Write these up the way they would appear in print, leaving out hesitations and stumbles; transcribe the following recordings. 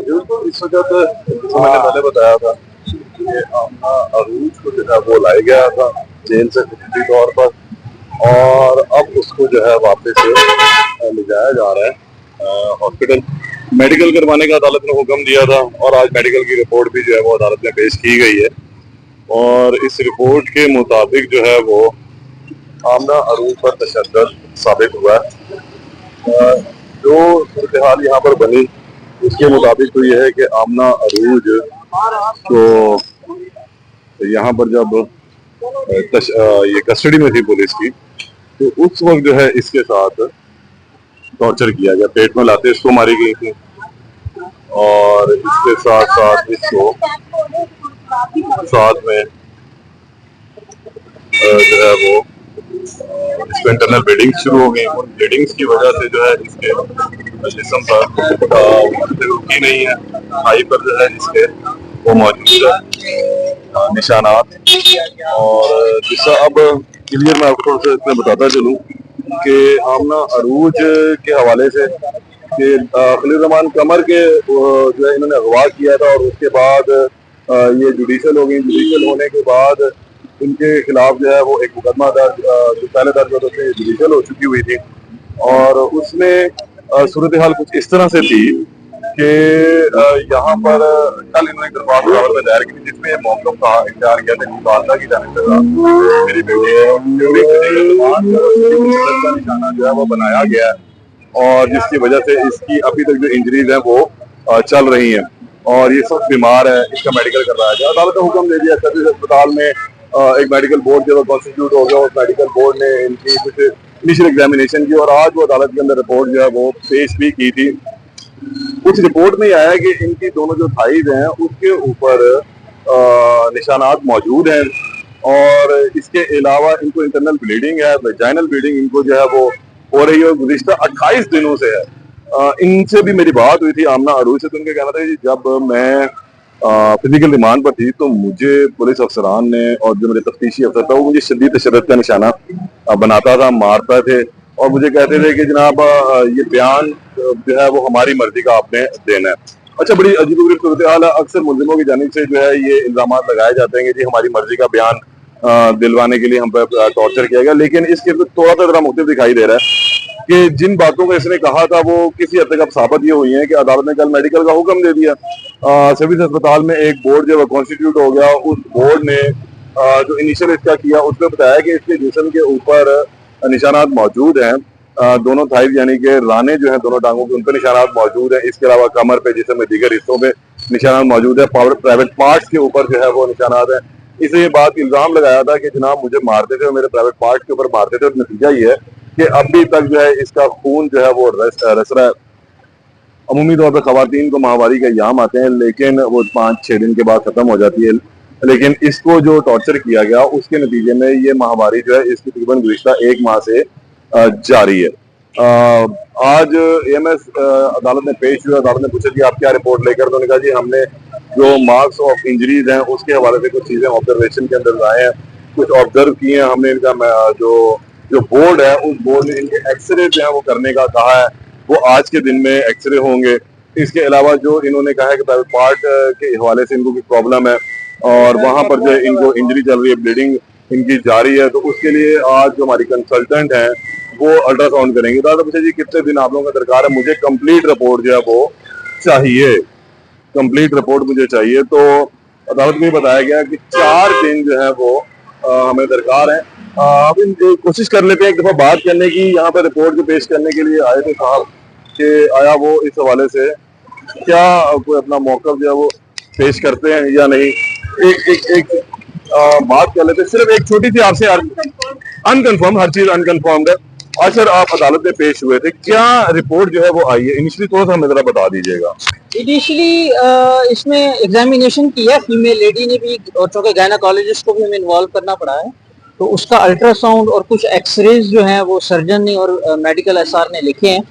बिल्कुल इस वजह से जैसे मैंने पहले बताया था कि आमना अरूज को जो है वो लाया गया था जेल से फिजिकली तौर पर, और अब उसको जो है वापस ले जाया जा रहा है हॉस्पिटल। मेडिकल करवाने का अदालत ने हुक्म दिया था और आज मेडिकल की रिपोर्ट भी जो है वो अदालत में पेश की गई है, और इस रिपोर्ट के मुताबिक जो है वो आमना अरूज पर तशद्दुद साबित हुआ है। जो सूरत हाल यहाँ पर बनी उसके मुताबिक तो यह है कि आमना अरूज तो यहाँ पर जब ये कस्टडी में थी पुलिस की, तो उस वक्त जो है इसके साथ टॉर्चर किया गया, पेट में लाते इसको मारी गई थी, और इसके साथ साथ इसको साथ में जो है वो इसको इंटरनल ब्लीडिंग शुरू हो गई। उन ब्लीडिंग्स की वजह से जो है इसके जिस्म पर रुकी नहीं है, हाई पर जो है इसके वो मौजूद है निशानात। और जिसका अब क्लियर मैं आपको थोड़ा सा इसमें बताता चलूँ कि आमना अरूज के हवाले से कि खलील रहमान कमर के जो है इन्होंने अगवा किया था, और उसके बाद ये जुडिशल हो गई। जुडिशल होने के बाद इनके खिलाफ जो है वो एक मुकदमा दर्ज जो पहले दर्ज होता था जुडिशल हो चुकी हुई थी, और उसमें सूरत हाल कुछ इस तरह से थी कि यहाँ पर कल इन्होंने दरख्वास्त अदालत में दायर की जिसमें मौक़िफ़ का इख्तियार किया था मुतालबा की जानिब से मेरी बेटी का निशाना जो है वो बनाया गया है, और जिसकी वजह से इसकी अभी तक जो इंजरीज है वो चल रही हैं, और ये सब बीमार है, इसका मेडिकल करवाया गया। अदालत ने हुक्म दे दिया, सर्विस अस्पताल में एक मेडिकल बोर्ड जो कॉन्स्टिट्यूट हो गया, उस मेडिकल बोर्ड ने इनकी कुछ इनिशियल एग्जामिनेशन की, और आज वो अदालत के अंदर रिपोर्ट जो है वो पेश भी की थी। उस रिपोर्ट में आया कि इनकी दोनों जो थाइज हैं उसके ऊपर निशानात मौजूद हैं, और इसके अलावा इनको इंटरनल ब्लीडिंग है, वेजाइनल ब्लीडिंग इनको जो है वो हो रही है, गुज़िश्ता 28 दिनों से है। इनसे भी मेरी बात हुई थी आमना अरूज से, तो उनका कहना था कि जब मैं फिजिकल रिमांड पर थी तो मुझे पुलिस अफसरान ने और जो मेरे तफ्तीशी अफसर था वो मुझे शदीद तशद्दुद का निशाना बनाता था, मारता थे, और मुझे कहते थे कि जनाब ये बयान जो है वो हमारी मर्जी का आपने देना है। अच्छा, बड़ी अजीब सूरत हाल है। अक्सर मुल्जिमों की जानिब से जो है ये इल्जाम लगाए जाते हैं कि जी हमारी मर्जी का बयान दिलवाने के लिए हम पर टॉर्चर किया गया, लेकिन इसके थोड़ा सा जरा मुख्तलिफ दिखाई दे रहा है कि जिन बातों को इसने कहा था वो किसी हद तक अब साबित ये हुई है कि अदालत ने कल मेडिकल का हुक्म दे दिया। सर्विस अस्पताल में एक बोर्ड जो है कॉन्स्टिट्यूट हो गया, उस बोर्ड ने जो इनिशियल इसका किया उसमें बताया कि इसके जिस्म के ऊपर निशानात मौजूद हैं, दोनों थाइज यानी कि राने जो है दोनों टांगों के उन पर निशानात मौजूद है। इसके अलावा कमर पे, जिस्म में दीगर हिस्सों पे निशानात मौजूद है, प्राइवेट पार्ट्स के ऊपर जो है वो निशानात है। इसे ये बात इल्जाम लगाया था कि जनाब मुझे मारते थे, मेरे प्राइवेट पार्ट के ऊपर मारते थे, और नतीजा ये है कि अभी तक जो है इसका खून जो है वो रस रहा है। अमूमी तौर पर खवातीन को माहवारी के अय्याम आते हैं, लेकिन वो 5-6 दिन के बाद खत्म हो जाती है, लेकिन इसको जो टॉर्चर किया गया उसके नतीजे में ये माहवारी जो है इसकी तकरीबन गुज़िश्ता 1 माह से जारी है। आज AMS अदालत में पेश हुआ। अदालत ने पूछा कि आप क्या रिपोर्ट लेकर, तो उन्होंने कहा जी हमने जो मार्क्स ऑफ इंजरीज हैं उसके हवाले से कुछ चीजें ऑब्जर्वेशन के अंदर लाए हैं, कुछ ऑब्जर्व किए हैं हमने। इनका जो बोर्ड है उस बोर्ड ने इनके एक्सरे जो है वो करने का कहा है, वो आज के दिन में एक्सरे होंगे। इसके अलावा जो इन्होंने कहा है कि प्राइवेट पार्ट के हवाले से इनको कुछ प्रॉब्लम है और वहां पर जो इनको इंजरी चल रही है, ब्लीडिंग इनकी जारी है, तो उसके लिए आज जो हमारी कंसल्टेंट है वो अल्ट्रासाउंड करेंगे। दादा पूछे जी कितने दिन आप लोगों का दरकार है? मुझे कंप्लीट रिपोर्ट जो है वो चाहिए, कंप्लीट रिपोर्ट मुझे चाहिए। तो अदालत में बताया गया कि 4 दिन जो है वो हमें दरकार है। अब कोशिश कर लेते हैं एक दफा बात करने की, यहाँ पर रिपोर्ट जो पेश करने के लिए आए थे साहब कि आया वो इस हवाले से क्या कोई अपना मौक़िफ़ जो है वो पेश करते हैं या नहीं। एक बात कर लेते, सिर्फ एक छोटी सी आपसे, अनकन्फर्म, हर चीज अनकन्फर्म्ड है। आज सर आप अदालत में पेश हुए थे, क्या रिपोर्ट जो है वो आई है? इनिशियली थोड़ा सा हमें जरा बता दीजिएगा। इनिशियली इसमें एग्जामिनेशन की है, फीमेल लेडी ने भी, और चूंकि गायनाकोलॉजिस्ट को भी हमें इन्वॉल्व करना पड़ा है, तो उसका अल्ट्रासाउंड और कुछ एक्सरेज जो हैं वो सर्जन ने और मेडिकल SR ने लिखे हैं।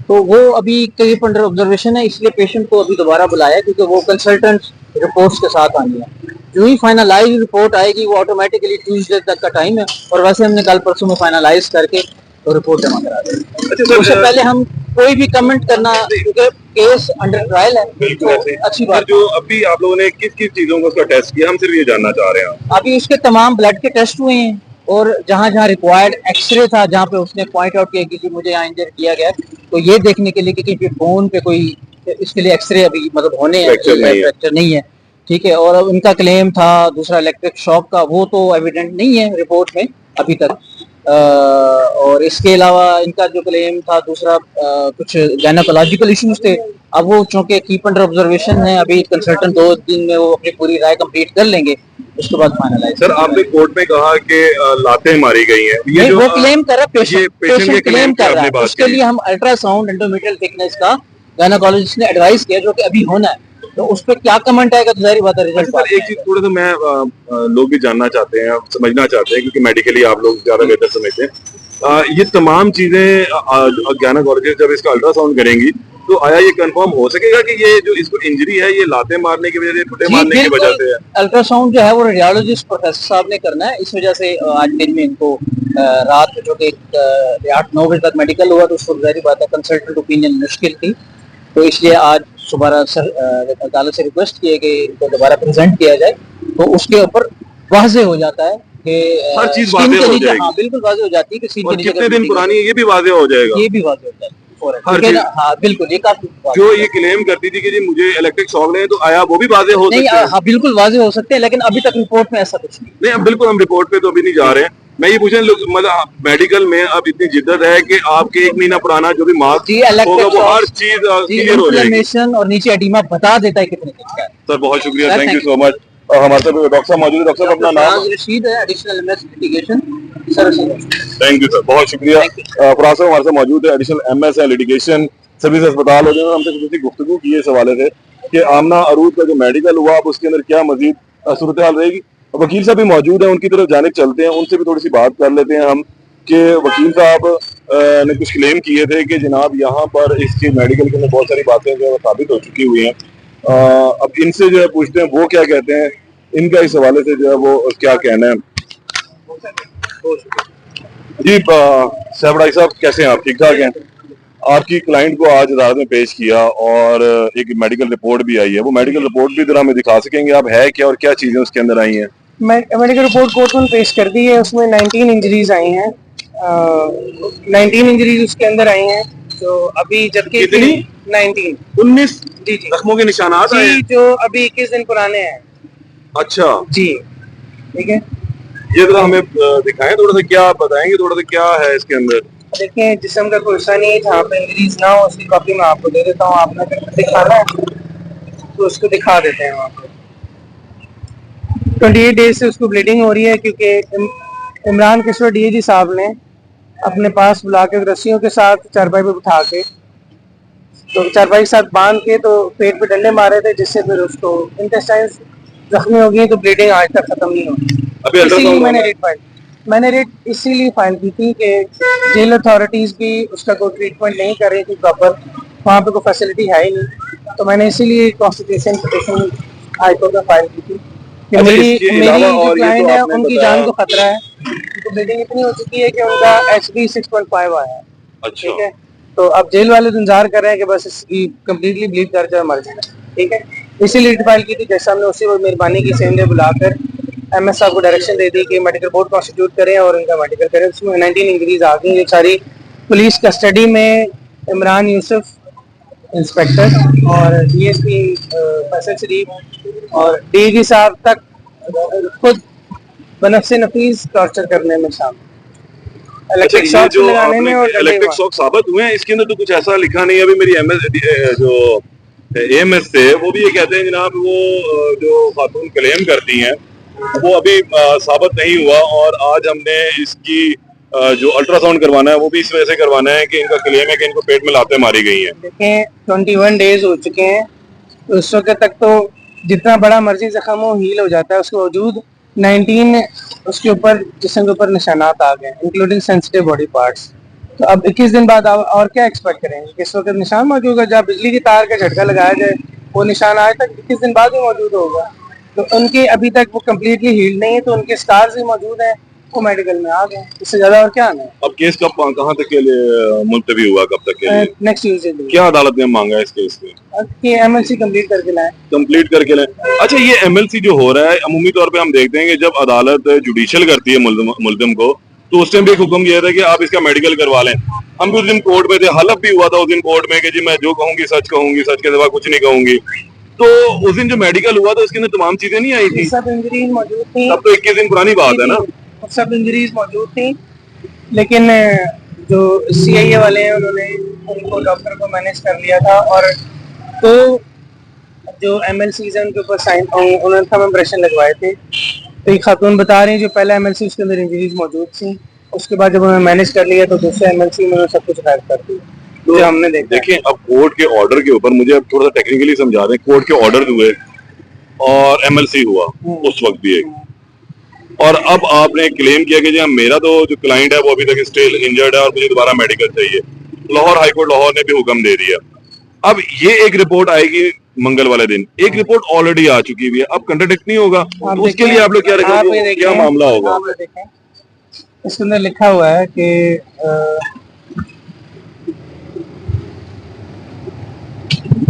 तो वो अभी कीप अंडर ऑब्जर्वेशन है, इसलिए पेशेंट को अभी दोबारा बुलाया है, क्योंकि वो कंसल्टेंट रिपोर्ट्स के साथ आनी है। जो ही फाइनलाइज रिपोर्ट आएगी वो ऑटोमेटिकली ट्यूसडे तक का टाइम है, और वैसे हमने कल परसों में फाइनलाइज करके तो रिपोर्ट जमा करा दी। अच्छा सर, उससे पहले हम कोई भी कमेंट करना, क्योंकि केस अंडर ट्रायल है, बिल्कुल तो ऐसे अच्छी सर, बात जो अभी आप लोगों ने किस किस चीजों का उसका टेस्ट किया, हम सिर्फ ये जानना चाह रहे हैं। अभी उसके तमाम ब्लड के टेस्ट हुए हैं, और जहां जहां रिक्वायर्ड एक्सरे था, जहां पे उसने पॉइंट आउट किया कि मुझे यहाँ इंजर किया गया, तो ये देखने के लिए कि बोन पे कोई, इसके लिए एक्सरे अभी मतलब होने हैं, फ्रैक्चर नहीं है, ठीक है। और अब इनका क्लेम था दूसरा इलेक्ट्रिक शॉक का, वो तो एविडेंट नहीं है रिपोर्ट में अभी तक। और इसके अलावा इनका जो क्लेम था दूसरा, कुछ गायनाकोलॉजिकल इश्यूज थे। अब वो चूंकि कीप अंडर ऑब्जर्वेशन है, अभी कंसल्टेंट 2 दिन में वो अपनी पूरी राय कंप्लीट कर लेंगे, उसके बाद फाइनलाइज। सर, आपने कोर्ट में कहा कि लातें मारी गई हैं, ये जो वो क्लेम कर रहा है, पेशेंट क्लेम कर रहा है, उसके लिए हम अल्ट्रासाउंड एंडोमेट्रियल थिकनेस का गायनाकोलॉजिस्ट ने एडवाइस किया, जो कि अभी होना है। तो उस पर क्या कमेंट आएगा तो जाहिर बात है रिजल्ट। सर, एक चीज थोड़ा सा मैं लोग भी जानना चाहते हैं, समझना चाहते हैं, क्योंकि मेडिकली आप लोग ज्यादा बेहतर समझते हैं। ये तमाम चीजें गायनाकोलॉजिस्ट जब इसका अल्ट्रासाउंड करेंगी, तो आया ये कंफर्म हो सकेगा कि ये जो इसको इंजरी है ये लाते मारने की वजह से, फुटे मारने की वजह से है? अल्ट्रासाउंड जो है वो रेडियोलॉजिस्ट प्रोफेसर साहब ने करना है, इस वजह से आज दिन में इनको रात में जो कि 8-9 बजे तक मेडिकल हुआ, तो उसको जाहिर बात है कंसल्टेंट ओपिनियन मुश्किल थी, तो इसलिए आज सुबह सर अदालत से रिक्वेस्ट किए कि इनको दोबारा प्रेजेंट किया जाए, तो उसके ऊपर वाज़ेह हो जाता है कि हर चीज वाज़ेह हो जाएगी। हाँ, बिल्कुल वाज़ेह हो जाती है कि सीन के नीचे कितने दिन पुरानी है ये भी वाज़ेह हो जाएगा, ये भी वाज़ेह हो जाएगा हर चीज। हाँ बिल्कुल, ये काफी जो ये क्लेम करती थी कि जी मुझे इलेक्ट्रिक शॉक लगे, तो आया वो भी वाज़ेह हो सकते हैं? हाँ बिल्कुल वाज़ेह हो सकते हैं, लेकिन अभी तक रिपोर्ट में ऐसा कुछ नहीं। अब बिल्कुल हम रिपोर्ट पे तो अभी नहीं जा रहे हैं। मैं ये पूछना, मतलब मेडिकल में अब इतनी जिद्दत है कि आपके 1 महीना पुराना जो भी मार्क्स होगा वो हर चीज क्लियर हो जाएगी, और नीचे एडिमा बता देता है कितने दिन का है। सर बहुत शुक्रिया, थैंक यू सो मच। हमारे साथ डॉक्टर साहब मौजूद है। डॉक्टर साहब अपना नाम? रशीद है, additional MS litigation sir. Thank you sir, बहुत शुक्रिया। फराज साहब हमारे साथ मौजूद है, एडिशनल एमएस है लिटिगेशन सर्विस अस्पताल। हो जिन्होंने हमसे कुछ गुफ्तगू की है इस हवाले से कि आमना अरूद का जो मेडिकल हुआ, अब उसके अंदर क्या मजीद सूरत हाल रहेगी। वकील साहब भी मौजूद हैं, उनकी तरफ जाने चलते हैं, उनसे भी थोड़ी सी बात कर लेते हैं हम कि वकील साहब ने कुछ क्लेम किए थे कि जनाब यहाँ पर इसके मेडिकल के अंदर बहुत सारी बातें जो है साबित हो चुकी हुई हैं। अब इनसे जो है पूछते हैं वो क्या कहते हैं, इनका इस हवाले से जो है वो क्या कहना है। जी साहब साहब, कैसे हैं आप? ठीक ठाक हैं? आपकी क्लाइंट को आज अदालत में पेश किया और एक मेडिकल रिपोर्ट भी आई है, वो मेडिकल रिपोर्ट भी जरा हमें दिखा सकेंगे आप, है क्या और क्या चीजें उसके अंदर आई हैं? मेडिकल रिपोर्ट कोर्ट में पेश कर दी है, उसमें 19 इंजरीज आई हैं। 19 इंजरीज उसके अंदर आई हैं, तो अभी जबकि 19 जी जख्मों के निशानात आए हैं? जो अभी 21 दिन पुराने हैं। अच्छा जी, ठीक है। ये जरा हमें दिखाएं, थोड़ा सा क्या बताएंगे, थोड़ा सा क्या है इसके अंदर? देखिए, जिस्म का कोई हिस्सा नहीं है जहाँ पे इंजरीज ना हो, उसकी कॉपी मैं आपको दे देता हूँ। आपने अगर दिखाना है तो उसको दिखा देते हैं वहाँ पे। 28 डेज से उसको ब्लीडिंग हो रही है, क्योंकि इमरान किशोर डीएजी साहब ने अपने पास बुला के रस्सियों के साथ चारपाई पे बिठा के, तो चारपाई के साथ बांध के तो पेट पे डंडे मारे थे, जिससे फिर उसको इंटेस्टाइन जख्मी हो गई, तो ब्लीडिंग आज तक खत्म नहीं हुई। इसीलिए मैंने रेट इसीलिए फाइल की थी कि जेल अथॉरिटीज भी उसका कोई ट्रीटमेंट नहीं कर रही थी प्रॉपर, वहाँ पे कोई फैसिलिटी है ही नहीं, तो मैंने इसीलिए कॉन्स्टिट्यूशन पिटीशन हाई कोर्ट में फाइल की थी कि मेरी जो क्लाइंट है उनकी जान को खतरा है, उनको ब्लीडिंग इतनी हो चुकी है कि उनका HB 6.5 आया है। ठीक है, तो अब जेल वाले तो इंतजार कर रहे हैं कि बस इसकी कम्प्लीटली ब्लीड कर जाए, मर जाए। ठीक है, इसीलिए फाइल की थी। जैसे हमने उसी वक्त मेहरबानी की, सेम डे बुलाकर MS साहब को डायरेक्शन दे दी कि मेडिकल बोर्ड कॉन्स्टिट्यूट करें और इनका मेडिकल करें। उसमें 19 इंजरीज आ गई, ये सारी पुलिस कस्टडी में इमरान यूसुफ इंस्पेक्टर और DSP फैसल शरीफ और DG साहब तक खुद बनफ्से नफीस टॉर्चर करने में शामिल, इलेक्ट्रिक शॉक लगाने में। और इलेक्ट्रिक शॉक साबित हुए हैं इसके अंदर, तो कुछ ऐसा लिखा नहीं है। अभी मेरी जो AMS थे वो भी ये कहते हैं जनाब, वो जो खातून क्लेम करती हैं वो अभी साबित नहीं हुआ, और आज हमने इसकी जो अल्ट्रासाउंड करवाना है वो भी इस वजह से करवाना है कि इनका क्लेम है कि इनको पेट में लातें मारी गई हैं। देखें, 21 डेज हो चुके हैं, तो उस वक्त तक तो जितना बड़ा मर्जी जख्म हो हील हो जाता है, उसके बावजूद 19 उसके ऊपर जिस्म के ऊपर निशानात आ गए, इंक्लूडिंग सेंसिटिव बॉडी पार्ट्स। तो अब 21 दिन बाद और क्या एक्सपेक्ट करेंगे? किस वक्त निशान मौजूद होगा? जब बिजली की तार का झटका लगाया जाए वो निशान आज तक 21 दिन बाद ही मौजूद होगा। तो उनके अभी तक वो कम्प्लीटली हील्ड नहीं है, तो उनके स्कार्स भी मौजूद हैं, वो मेडिकल में आ गए। इससे ज्यादा और क्या आना है? अब केस कब कहाँ तक के लिए मुलतवी हुआ, कब तक के लिए? नेक्स्ट ट्यूसडे क्या अदालत ने मांगा है इस केस में? कि एमएलसी कंप्लीट करके लाएं। कंप्लीट करके लाएं। अच्छा, ये एमएलसी जो हो रहा है, अमूमी तौर पे हम देखते हैं कि जब अदालत जुडिशियल करती है मुल्जिम को, तो उस टाइम भी एक हुक्म दिया था कि आप इसका मेडिकल करवा लें। हम भी उस दिन कोर्ट में थे, हलफ भी हुआ था उस दिन कोर्ट में कि जी मैं जो कहूंगी सच कहूंगी, सच के सिवा कुछ नहीं कहूंगी। तो उस दिन जो मेडिकल हुआ था उसके अंदर तमाम चीजें नहीं आई थी, सब इंजरीज मौजूद थी। तब तो 21 दिन पुरानी बात है ना। सब इंजरीज मौजूद थी, लेकिन जो सीआईए वाले हैं उन्होंने उनको डॉक्टर को मैनेज कर लिया था, और तो जो एमएलसीज हैं उनके ऊपर साइन उन्होंने थंब इम्प्रेशन लगवाए थे। तो एक खातून बता रही है जो पहला एमएलसी उसके अंदर इंजरीज मौजूद थी, उसके बाद जब उन्होंने मैनेज कर लिया तो दूसरे एमएलसी में सब कुछ गायब कर दिया। तो हमने देखिए, अब कोर्ट के ऑर्डर के ऊपर मुझे अब थोड़ा सा टेक्निकली समझा दें। कोर्ट के ऑर्डर हुए और एमएलसी हुआ उस वक्त भी एक, और अब आपने क्लेम किया कि जी मेरा तो जो क्लाइंट है वो अभी तक स्टिल इंजर्ड है और मुझे दोबारा मेडिकल चाहिए। लाहौर हाईकोर्ट लाहौर ने भी हुक्म दे दिया। अब ये एक रिपोर्ट आएगी मंगल वाले दिन, एक रिपोर्ट ऑलरेडी आ चुकी हुई है, अब कंट्राडिक्ट नहीं होगा, तो उसके लिए आप लोग क्या रखेंगे, क्या मामला होगा? इसके अंदर लिखा हुआ है कि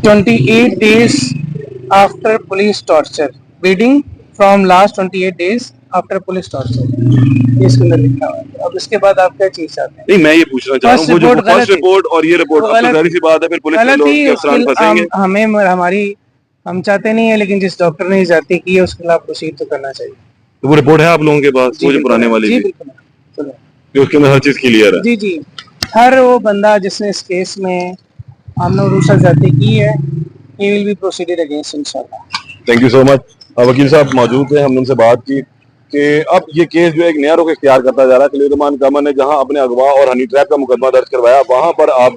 28 days after police torture, bleeding from last 28 days after police torture, इसके अंदर लिखा हुआ है। अब इसके बाद आप क्या चीज चाहते हैं? नहीं, मैं ये पूछना चाह रहा हूँ, वो जो फर्स्ट रिपोर्ट और ये रिपोर्ट, अब तो जाहिर सी बात है फिर पुलिस के लोग के अफसरान फंसेंगे। हमें हमारी हम चाहते नहीं है, लेकिन जिस डॉक्टर ने जाती की है उसके खिलाफ प्रोसीड तो करना चाहिए। तो वो रिपोर्ट है आप लोगों के पास, वो जो पुराने वाली जी थी, बिल्कुल, कि उसके अंदर हर चीज क्लियर है? जी जी, हर वो बंदा जिसने इस केस में हमने रूसा जाती की है, he will be proceeded against इंशाल्लाह। Thank you so much. वकील साहब मौजूद थे, हमने उनसे बात की कि अब ये केस जो एक नया रुख इख्तियार करता जा रहा है। खलीलुर्रहमान कामा ने जहां अपने अगवा और हनी ट्रैप का मुकदमा दर्ज करवाया, वहां पर अब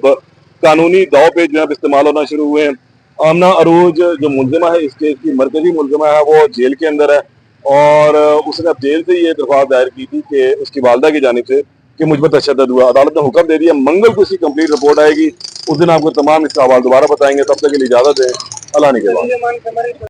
कानूनी दाव पे जो है इस्तेमाल होना शुरू हुए हैं। आमना अरूज जो मुलजिमा है इस केस की, मरकजी मुलजिमा है, वो जेल के अंदर है, और उसने अब जेल से ये दरख्वास्त दायर की थी कि उसकी वालदा की जानिब से कि मुझ पर तशद्दुद हुआ। अदालत ने हुक्म दे दिया, मंगल को इसकी कंप्लीट रिपोर्ट आएगी, उस दिन आपको तमाम इसका हवाला दोबारा बताएंगे। तब तक के लिए इजाजत है, अल्लाह ने के बाद।